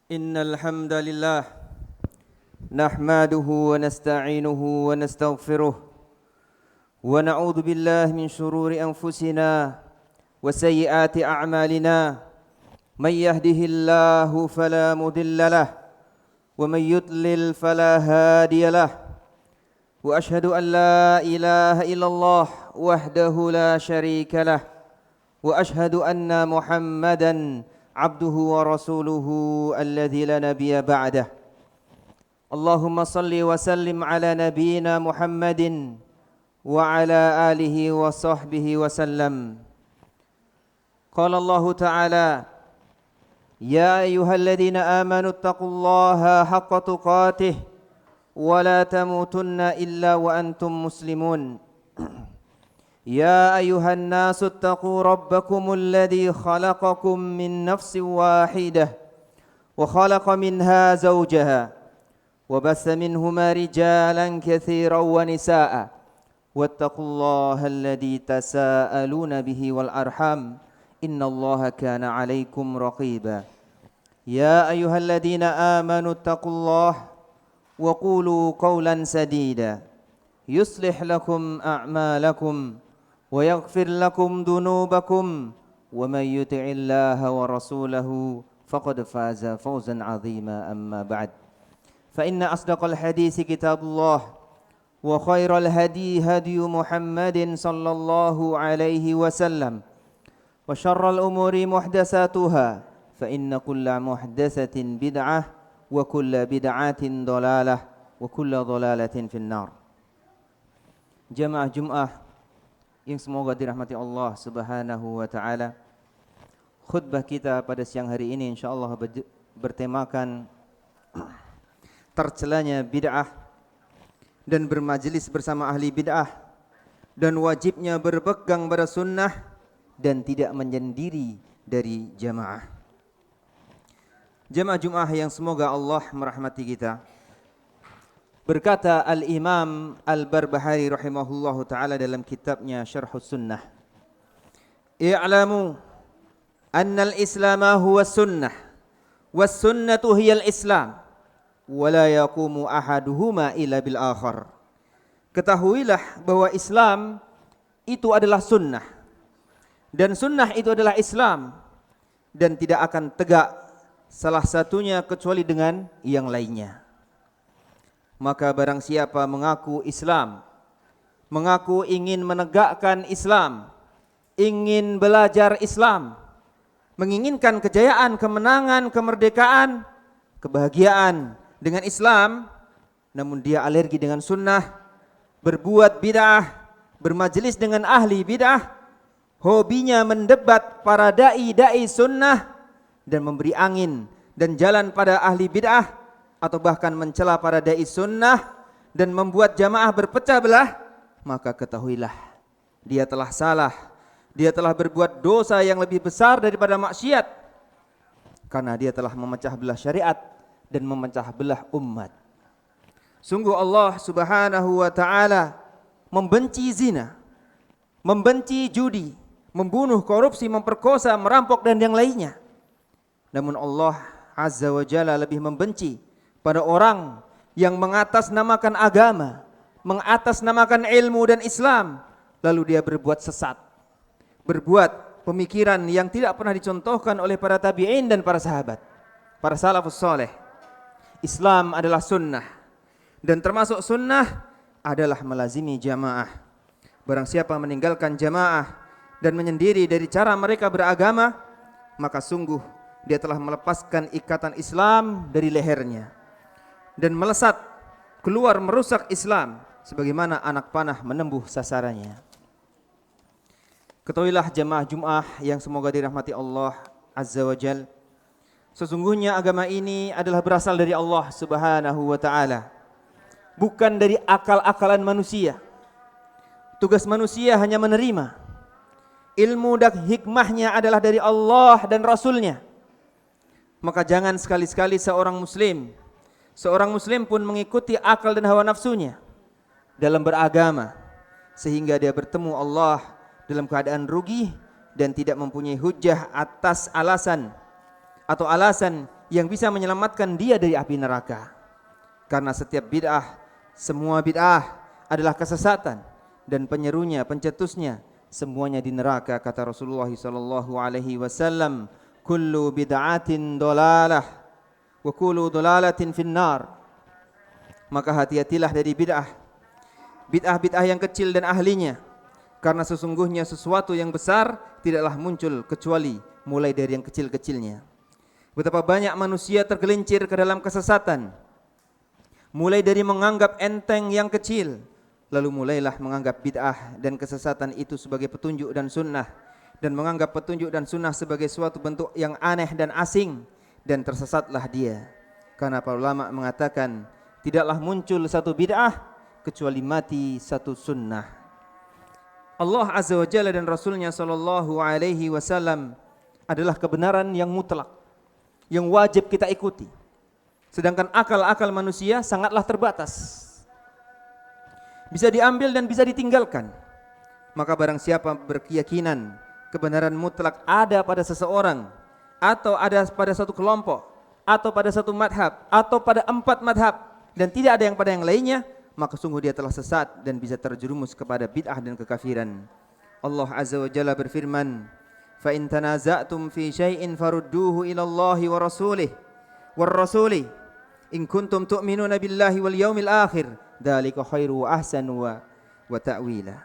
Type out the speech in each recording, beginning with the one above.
إن الحمد لله نحمده ونستعينه ونستغفره ونعوذ بالله من شرور أنفسنا وسيئات أعمالنا من يهده الله فلا مضل له ومن يضلل فلا هادي له وأشهد أن لا إله إلا الله وحده لا شريك له وأشهد أن محمدًا عبده ورسوله الذي لا نبي بعده اللهم صل وسلم على نبينا محمد وعلى آله وصحبه وسلم قال الله تعالى يا أيها الذين آمنوا اتقوا الله حق تقاته ولا تموتن إلا وأنتم مسلمون يا أيها الناس اتقوا ربكم الذي خلقكم من نفس واحدة وخلق منها زوجها وبث منهما رجالا كثيرا ونساء واتقوا الله الذي تساءلون به والأرحام إن الله كان عليكم رقيبا يا أيها الذين آمنوا اتقوا الله وقولوا قولا سديدا يصلح لكم أعمالكم ويغفر لكم ذنوبكم ومن يطع الله ورسوله فقد فاز فوزا عظيما أما بعد فإن أصدق الحديث كتاب الله وخير الهدي هدي محمد صلى الله عليه وسلم وشر الأمور محدثاتها فإن كل محدثة بدعة وكل بدعة ضلالة وكل ضلالة في النار. Jamaah Jum'ah yang semoga dirahmati Allah Subhanahu wa taala. Khutbah kita pada siang hari ini insyaallah bertemakan tercelanya bid'ah dan bermajelis bersama ahli bid'ah dan wajibnya berpegang pada sunnah dan tidak menyendiri dari jamaah. Jamaah Jum'ah yang semoga Allah merahmati kita. Berkata Al-Imam Al-Barbahari rahimahullahu ta'ala dalam kitabnya Syarhus Sunnah, I'lamu anna al-islama huwa sunnah was sunnatu hiya al-islam wa la yaqumu ahaduhuma illa bil akhar. Ketahuilah bahwa Islam itu adalah sunnah dan sunnah itu adalah Islam dan tidak akan tegak salah satunya kecuali dengan yang lainnya. Maka barang siapa mengaku Islam, mengaku ingin menegakkan Islam, ingin belajar Islam, menginginkan kejayaan, kemenangan, kemerdekaan, kebahagiaan dengan Islam, namun dia alergi dengan sunnah, berbuat bid'ah, bermajelis dengan ahli bid'ah, hobinya mendebat para dai-dai sunnah dan memberi angin dan jalan pada ahli bid'ah, atau bahkan mencela para dai sunnah dan membuat jamaah berpecah belah, maka ketahuilah dia telah salah, dia telah berbuat dosa yang lebih besar daripada maksiat, karena dia telah memecah belah syariat dan memecah belah umat. Sungguh Allah Subhanahu wa taala membenci zina, membenci judi, membunuh, korupsi, memperkosa, merampok dan yang lainnya. Namun Allah Azza wa Jalla lebih membenci pada orang yang mengatasnamakan agama, mengatasnamakan ilmu dan Islam, lalu dia berbuat sesat, berbuat pemikiran yang tidak pernah dicontohkan oleh para tabi'in dan para sahabat, para salafus saleh. Islam adalah sunnah, dan termasuk sunnah adalah melazimi jamaah. Barang siapa meninggalkan jamaah dan menyendiri dari cara mereka beragama, maka sungguh dia telah melepaskan ikatan Islam dari lehernya dan melesat keluar merusak Islam sebagaimana anak panah menembuh sasarannya. Ketahuilah jamaah Jum'ah yang semoga dirahmati Allah Azza wa Jal, sesungguhnya agama ini adalah berasal dari Allah Subhanahu wa ta'ala, bukan dari akal-akalan manusia. Tugas manusia hanya menerima. Ilmu dan hikmahnya adalah dari Allah dan Rasulnya. Maka jangan sekali-sekali seorang muslim pun mengikuti akal dan hawa nafsunya dalam beragama, sehingga dia bertemu Allah dalam keadaan rugi dan tidak mempunyai hujjah atas alasan yang bisa menyelamatkan dia dari api neraka. Karena setiap bid'ah, semua bid'ah adalah kesesatan dan penyerunya, pencetusnya semuanya di neraka. Kata Rasulullah sallallahu alaihi wasallam, kullu bid'atin dolalah wa kullu dolalatin finnar. Maka hati-hatilah dari bid'ah, bid'ah yang kecil dan ahlinya, karena sesungguhnya sesuatu yang besar tidaklah muncul kecuali mulai dari yang kecil-kecilnya. Betapa banyak manusia tergelincir ke dalam kesesatan, mulai dari menganggap enteng yang kecil, lalu mulailah menganggap bid'ah dan kesesatan itu sebagai petunjuk dan sunnah, dan menganggap petunjuk dan sunnah sebagai suatu bentuk yang aneh dan asing, dan tersesatlah dia. Karena para ulama mengatakan, tidaklah muncul satu bid'ah kecuali mati satu sunnah. Allah Azza wa Jalla dan Rasulnya sallallahu alaihi wasallam adalah kebenaran yang mutlak, yang wajib kita ikuti. Sedangkan akal-akal manusia sangatlah terbatas, bisa diambil dan bisa ditinggalkan. Maka barang siapa berkeyakinan kebenaran mutlak ada pada seseorang, atau ada pada satu kelompok, atau pada satu madhab, atau pada 4 madhab, dan tidak ada yang pada yang lainnya, maka sungguh dia telah sesat dan bisa terjerumus kepada bid'ah dan kekafiran. Allah Azza wa Jalla berfirman, fa in tanaza'tum fi syai'in farudduhu ila Allahi wa rasulih war rasuli in kuntum tu'minuna billahi wal yaumil akhir dzalika khairu wa ahsanu wa ta'wila.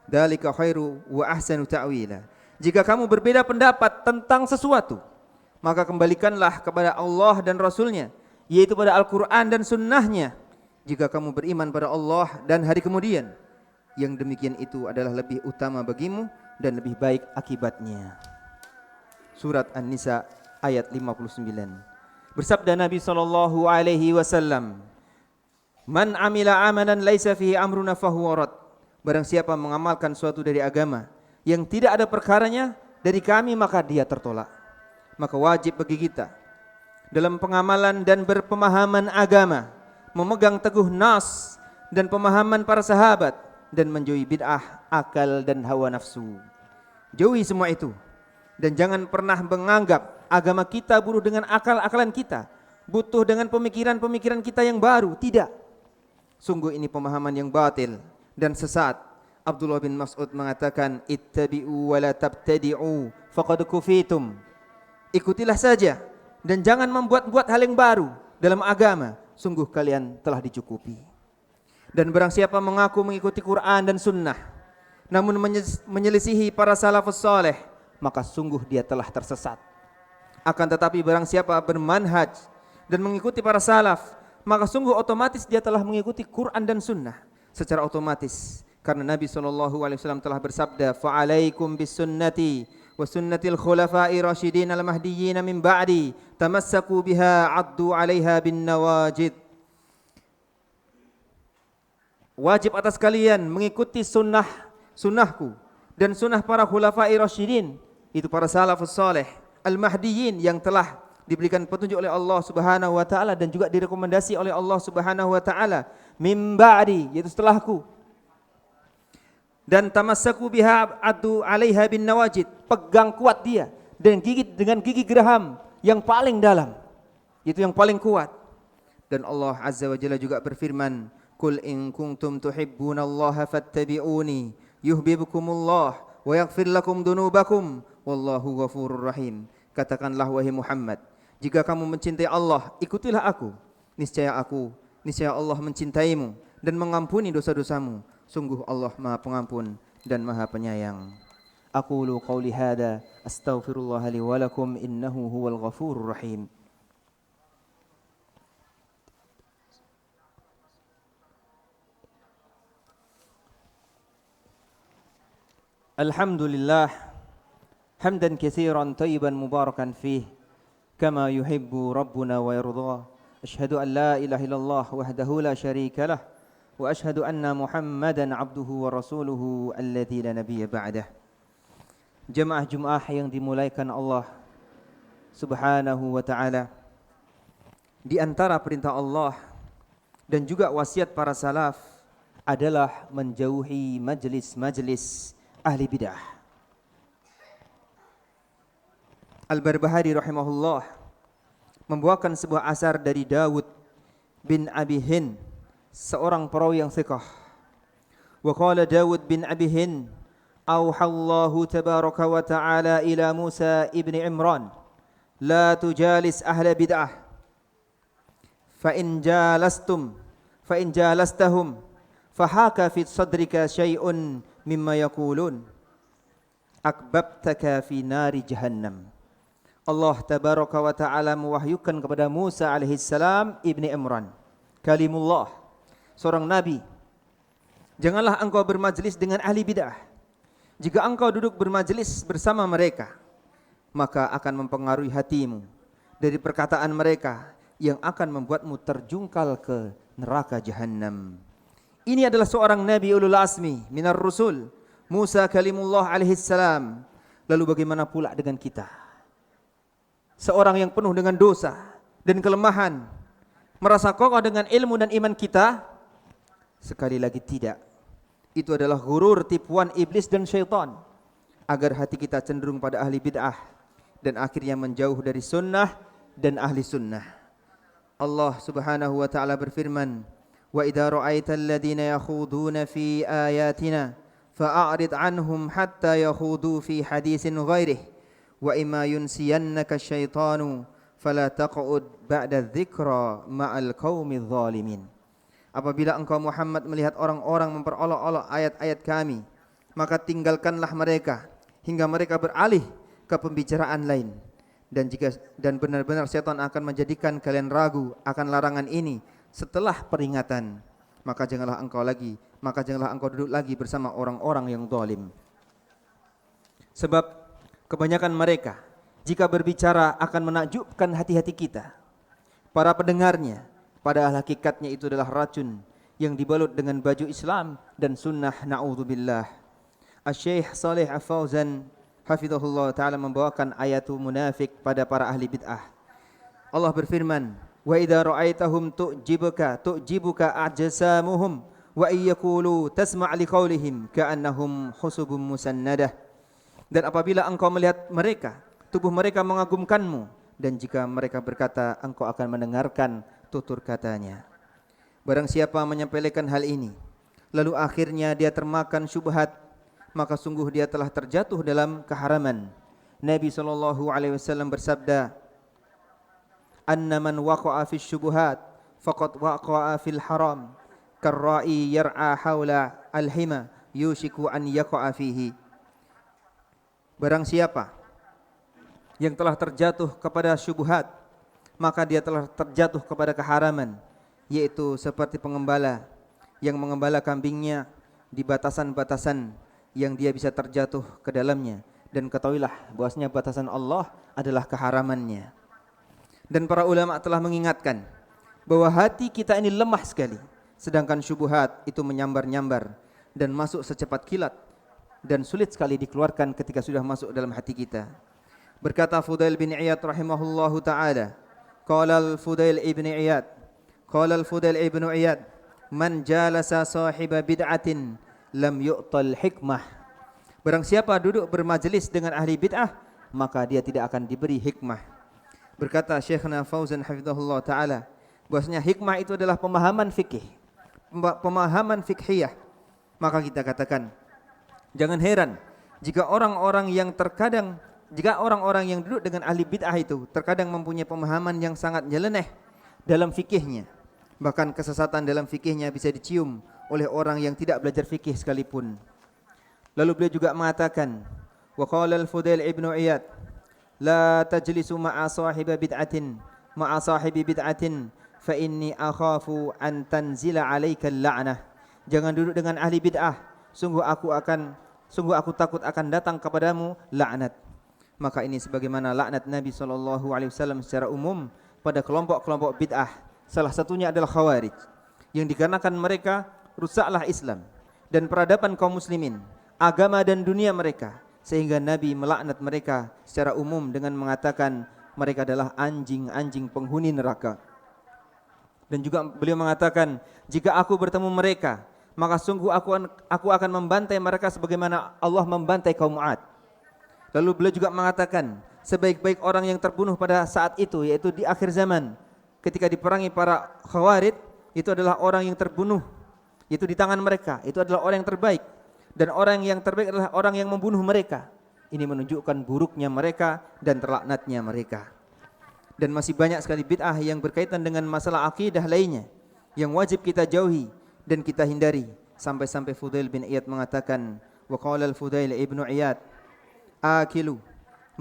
Dzalika khairu wa ahsanu ta'wila. Jika kamu berbeda pendapat tentang sesuatu, maka kembalikanlah kepada Allah dan Rasulnya, yaitu pada Al-Quran dan Sunnahnya. Jika kamu beriman pada Allah dan hari kemudian, yang demikian itu adalah lebih utama bagimu dan lebih baik akibatnya. Surat An-Nisa ayat 59. Bersabda Nabi sallallahu alaihi wasallam, man amila amalan laisa fihi amruna fahuwa rad. Barang siapa mengamalkan suatu dari agama yang tidak ada perkaranya dari kami, maka dia tertolak. Maka wajib bagi kita dalam pengamalan dan berpemahaman agama memegang teguh nas dan pemahaman para sahabat, dan menjauhi bid'ah, akal dan hawa nafsu. Jauhi semua itu, dan jangan pernah menganggap agama kita butuh dengan akal-akalan kita, butuh dengan pemikiran-pemikiran kita yang baru. Tidak, sungguh ini pemahaman yang batil dan sesat. Abdullah bin Mas'ud mengatakan, ittabi'u wa la tabtadi'u faqad kufitum. Ikutilah saja dan jangan membuat-buat hal yang baru dalam agama, sungguh kalian telah dicukupi. Dan barang siapa mengaku mengikuti Quran dan Sunnah, namun menyelisihi para salafus saleh, maka sungguh dia telah tersesat. Akan tetapi barang siapa bermanhaj dan mengikuti para salaf, maka sungguh otomatis dia telah mengikuti Quran dan Sunnah secara otomatis. Karena Nabi SAW telah bersabda, fa'alaikum bis sunnati wa sunnatil khulafa'i rasyidin al-mahdiyyin min ba'di tamassaku biha 'addu 'alaiha bin nawajid. Wajib atas kalian mengikuti sunnahku dan sunnah para khulafa'i rasyidin, itu para salafus saleh al-mahdiyyin yang telah diberikan petunjuk oleh Allah Subhanahu wa taala dan juga direkomendasi oleh Allah Subhanahu wa taala, min ba'di, yaitu setelahku. Dan tamassaku biha adu 'alaiha bin nawajid, pegang kuat dia dan gigit dengan gigi geraham yang paling dalam, itu yang paling kuat. Dan Allah Azza wa Jalla juga berfirman, qul in kuntum tuhibbunallaha fattabi'uni yuhibbukumullah wa yaghfir lakum dunubakum wallahu ghafurur rahim. Katakanlah wahai Muhammad, jika kamu mencintai Allah, ikutilah aku. Niscaya Allah mencintaimu dan mengampuni dosa-dosamu. Sungguh Allah Maha Pengampun dan Maha Penyayang. Aqulu qauli hada astaghfirullah li wa lakum innahu huwal ghafurur rahim. Alhamdulillah hamdan katsiran tayyiban mubarakan fih kama yuhibbu rabbuna wa yarda. Asyhadu an la ilaha illallah wahdahu la syarika lah wa asyhadu anna Muhammadan abduhu wa rasuluhu alladzi la nabiyya ba'dah. Jemaah Jumat yang dimulaikan Allah Subhanahu wa taala, di antara perintah Allah dan juga wasiat para salaf adalah menjauhi majlis-majlis ahli bidah. Al-Barbahari rahimahullah membawakan sebuah asar dari Dawud bin Abi Hind, seorang perawi yang thiqah. Wa qala Dawud bin Abi Hind, auhallahu tabaraka wa ta'ala ila Musa ibn Imran, la tujalis ahla bid'ah, fa in jalastahum fahaka fi sadrika syai'un mimma yaqulun akbabtaka fi nari jahannam. Allah tabaraka wa ta'ala mewahyukan kepada Musa alaihissalam ibni Imran, kalimullah, seorang nabi, janganlah engkau bermajlis dengan ahli bid'ah. Jika engkau duduk bermajlis bersama mereka, maka akan mempengaruhi hatimu dari perkataan mereka yang akan membuatmu terjungkal ke neraka jahannam. Ini adalah seorang nabi ulul azmi minar rusul, Musa kalimullah alaihissalam. Lalu bagaimana pula dengan kita? Seorang yang penuh dengan dosa dan kelemahan, merasa kokoh dengan ilmu dan iman kita? Sekali lagi tidak. Itu adalah ghurur, tipuan iblis dan syaitan, agar hati kita cenderung pada ahli bid'ah dan akhirnya menjauh dari sunnah dan ahli sunnah. Allah subhanahu wa ta'ala berfirman, wa idza ra'aital ladzina yakhuduna fi ayatina fa'arid anhum hatta yakhudu fi hadisin ghairihi wa imma yunsiyannaka syaitanu fala taq'ud ba'da dzikra ma'al qaumidz zalimin. Apabila engkau Muhammad melihat orang-orang memperolok-olok ayat-ayat kami, maka tinggalkanlah mereka hingga mereka beralih ke pembicaraan lain. Dan benar-benar syaitan akan menjadikan kalian ragu akan larangan ini setelah peringatan, maka janganlah engkau duduk lagi bersama orang-orang yang zalim. Sebab kebanyakan mereka jika berbicara akan menakjubkan hati-hati kita, para pendengarnya, padahal hakikatnya itu adalah racun yang dibalut dengan baju Islam dan sunnah, na'udzubillah. Asy-Syaikh Shalih Al-Fauzan hafizahullah ta'ala membawakan ayatu munafik pada para ahli bid'ah. Allah berfirman, wa idza ra'aitahum tu'jibuka ajsamuhum wa iyyaqulu tasma' liqaulihim ka'annahum husubun musannadah. Dan apabila engkau melihat mereka, tubuh mereka mengagumkanmu, dan jika mereka berkata, engkau akan mendengarkan tutur katanya. Barang siapa menyepelekan hal ini, lalu akhirnya dia termakan syubhat, maka sungguh dia telah terjatuh dalam keharaman. Nabi SAW bersabda, anna man waqa'a fi syubuhat faqad waqa'a fil haram karra'i yar'a hawla al-hima yushiku an yaqa'a fihi. Barang siapa yang telah terjatuh kepada syubhat, maka dia telah terjatuh kepada keharaman, yaitu seperti pengembala yang mengembala kambingnya di batasan-batasan yang dia bisa terjatuh ke dalamnya. Dan ketahuilah bahwasanya batasan Allah adalah keharamannya. Dan para ulama telah mengingatkan bahwa hati kita ini lemah sekali, sedangkan syubhat itu menyambar-nyambar dan masuk secepat kilat dan sulit sekali dikeluarkan ketika sudah masuk dalam hati kita. Berkata Fudail bin Iyad rahimahullahu ta'ala, qala al-Fudail ibn Iyad, man jalasa sahiba bid'atin lam yu'tal hikmah. Barang siapa duduk bermajlis dengan ahli bid'ah, maka dia tidak akan diberi hikmah. Berkata Syekhna Fauzan hafizahullah ta'ala, bahwasanya hikmah itu adalah pemahaman fikih, pemahaman fikhiyah. Maka kita katakan, jangan heran jika orang-orang yang duduk dengan ahli bid'ah itu terkadang mempunyai pemahaman yang sangat nyeleneh dalam fikihnya. Bahkan kesesatan dalam fikihnya bisa dicium oleh orang yang tidak belajar fikih sekalipun. Lalu beliau juga mengatakan, wa qala al-Fudail ibn Iyad, la tajlisu ma'a sahibi bid'atin fa inni akhafu an tanzila 'alaika al-la'nah. Jangan duduk dengan ahli bid'ah, sungguh aku takut akan datang kepadamu laknat. Maka ini sebagaimana laknat Nabi SAW secara umum pada kelompok-kelompok bid'ah. Salah satunya adalah Khawarij, yang dikarenakan mereka rusaklah Islam dan peradaban kaum muslimin, agama dan dunia mereka, sehingga Nabi melaknat mereka secara umum dengan mengatakan mereka adalah anjing-anjing penghuni neraka. Dan juga beliau mengatakan, jika aku bertemu mereka, maka sungguh aku akan membantai mereka sebagaimana Allah membantai kaum Ad. Lalu beliau juga mengatakan, sebaik-baik orang yang terbunuh pada saat itu, yaitu di akhir zaman ketika diperangi para Khawarij, itu adalah orang yang terbunuh, itu di tangan mereka, itu adalah orang yang terbaik. Dan orang yang terbaik adalah orang yang membunuh mereka. Ini menunjukkan buruknya mereka dan terlaknatnya mereka. Dan masih banyak sekali bid'ah yang berkaitan dengan masalah akidah lainnya yang wajib kita jauhi dan kita hindari. Sampai-sampai Fudail bin Iyad mengatakan, wa qala al-Fudail ibnu Iyad, akilu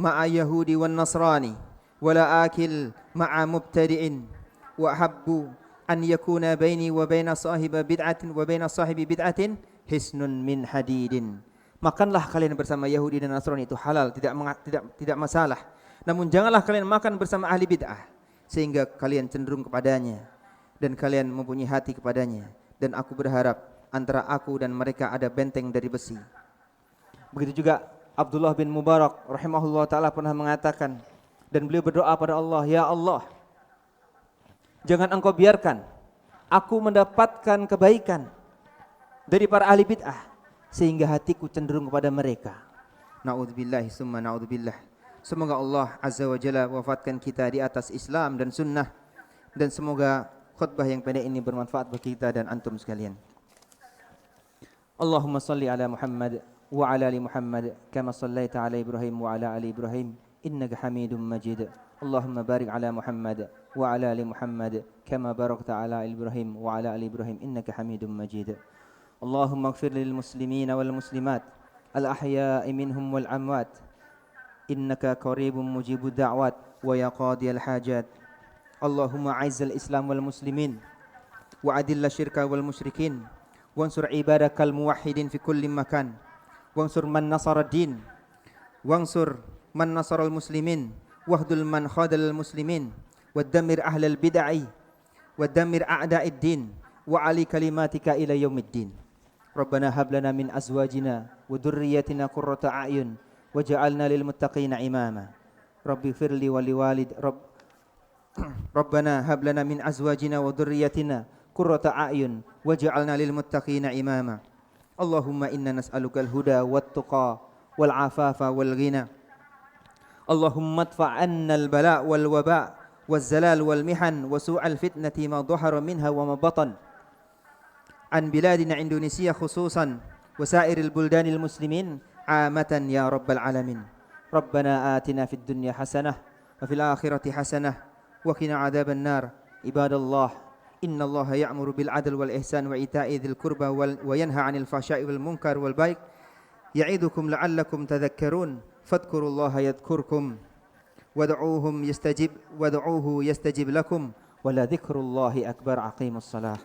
ma'a yahudi wan nasrani wala akil ma'a mubtadi'in wa habbu an yakuna baini wa baina sahibi bid'atin hisnun min hadidin. Makanlah kalian bersama Yahudi dan Nasrani, itu halal, tidak masalah. Namun janganlah kalian makan bersama ahli bid'ah sehingga kalian cenderung kepadanya dan kalian mempunyai hati kepadanya. Dan aku berharap antara aku dan mereka ada benteng dari besi. Begitu juga Abdullah bin Mubarak rahimahullah ta'ala pernah mengatakan, dan beliau berdoa pada Allah, ya Allah, jangan engkau biarkan aku mendapatkan kebaikan dari para ahli bid'ah sehingga hatiku cenderung kepada mereka. Na'udzubillahi summa na'udzubillah. Semoga Allah Azza wa Jalla wafatkan kita di atas Islam dan sunnah, dan semoga khutbah yang pendek ini bermanfaat bagi kita dan antum sekalian. Allahumma salli ala Muhammad wa ala ali Muhammad kama sallaita ala Ibrahim wa ala ali Ibrahim innaka Hamidum Majid. Allahumma barik ala Muhammad wa ala ali Muhammad kama barakta ala Ibrahim wa ala ali Ibrahim innaka Hamidum Majid. Allahumma ighfir lil muslimin wal muslimat al ahya'i minhum wal amwat innaka qaribun mujibud da'wat wa ya qadiyal hajat. Allahumma a'izzal islam wal muslimin wa adilla syirka wal musyrikin wansur ibadakal muwahhidin fi kulli makan wansur man nasara din wansur man nasaral muslimin wahdul man khadal muslimin waddamir ahlal bid'ah waddamir a'da'id din wa ali kalimatika ila yaumiddin. Rabbana hab lana min azwajina wa dhurriyyatina qurrata a'yun waj'alna lil muttaqina imama. Rabbi firli wa liwalid Rabbana hab lana min azwajina wa dhurriyyatina qurrata a'yun waj'alna lil muttaqina imama. Allahumma inna nas'aluka al-huda wat-tuqa wal 'afafa wal ghina. Allahumma adfa' 'anna al-bala' wal waba' waz-zalal wal mihan wa su'al fitnati ma dhahara minha wa ma batan. An biladina Indonesia khususan wa sairil buldanil muslimin amatan ya rabbal alamin. Rabbana atina fid dunya hasanah wa fil akhirati hasanah wa qina adzaban nar. Ibadallah, innallaha ya'muru bil 'adli wal ihsan wa ita'i dzil qurba wa yanha 'anil fahsya'i wal munkar wal baik. Ya'idukum la'allakum tadhakkarun. Fadhkurullaha yadhkurkum wad'uuhu yastajib lakum wa la dzikrullahi akbar. Aqimus shalah.